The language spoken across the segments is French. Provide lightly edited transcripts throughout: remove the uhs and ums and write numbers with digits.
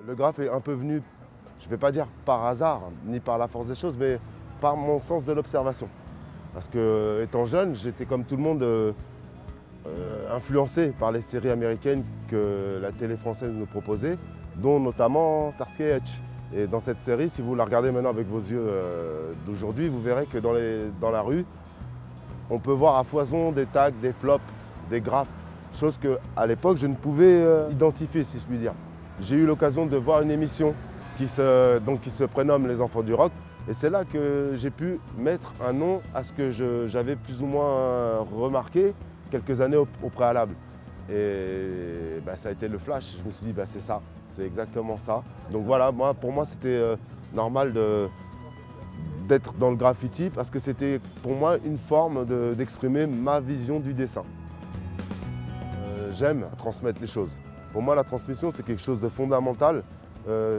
Le graphe est un peu venu, je ne vais pas dire par hasard, ni par la force des choses, mais par mon sens de l'observation. Parce que, étant jeune, j'étais comme tout le monde influencé par les séries américaines que la télé française nous proposait, dont notamment Starsky et Hutch. Et dans cette série, si vous la regardez maintenant avec vos yeux d'aujourd'hui, vous verrez que dans la rue, on peut voir à foison des tags, des flops, des graphes, choses qu'à l'époque je ne pouvais identifier, si je puis dire. J'ai eu l'occasion de voir une émission qui se prénomme Les Enfants du Rock, et c'est là que j'ai pu mettre un nom à ce que j'avais plus ou moins remarqué quelques années au préalable. Et ça a été le flash, je me suis dit c'est ça, c'est exactement ça. Donc voilà, pour moi c'était normal d'être dans le graffiti parce que c'était pour moi une forme d'exprimer ma vision du dessin. J'aime transmettre les choses. Pour moi la transmission c'est quelque chose de fondamental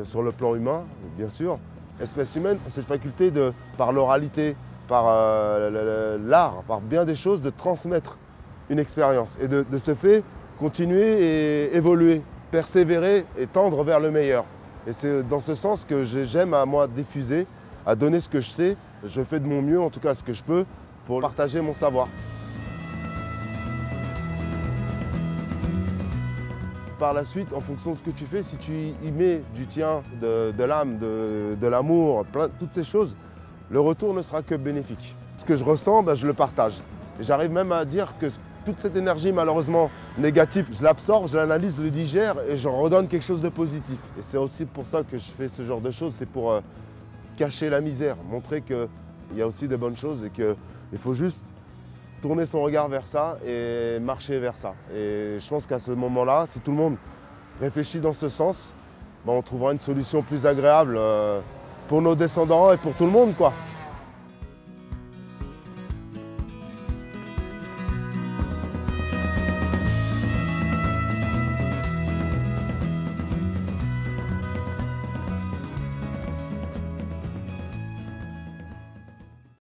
sur le plan humain, bien sûr. L'espèce humaine, c'est cette faculté par l'oralité, par l'art, par bien des choses, de transmettre une expérience et de ce fait continuer et évoluer, persévérer et tendre vers le meilleur. Et c'est dans ce sens que j'aime à moi diffuser, à donner ce que je sais. Je fais de mon mieux, en tout cas ce que je peux, pour partager mon savoir. Par la suite, en fonction de ce que tu fais, si tu y mets du tien, de l'âme, de l'amour, toutes ces choses, le retour ne sera que bénéfique. Ce que je ressens, je le partage. Et j'arrive même à dire que toute cette énergie malheureusement négative, je l'absorbe, je l'analyse, je le digère et je redonne quelque chose de positif. Et c'est aussi pour ça que je fais ce genre de choses, c'est pour cacher la misère, montrer qu'il y a aussi de bonnes choses et qu'il faut juste tourner son regard vers ça et marcher vers ça. Et je pense qu'à ce moment-là, si tout le monde réfléchit dans ce sens, on trouvera une solution plus agréable pour nos descendants et pour tout le monde, quoi.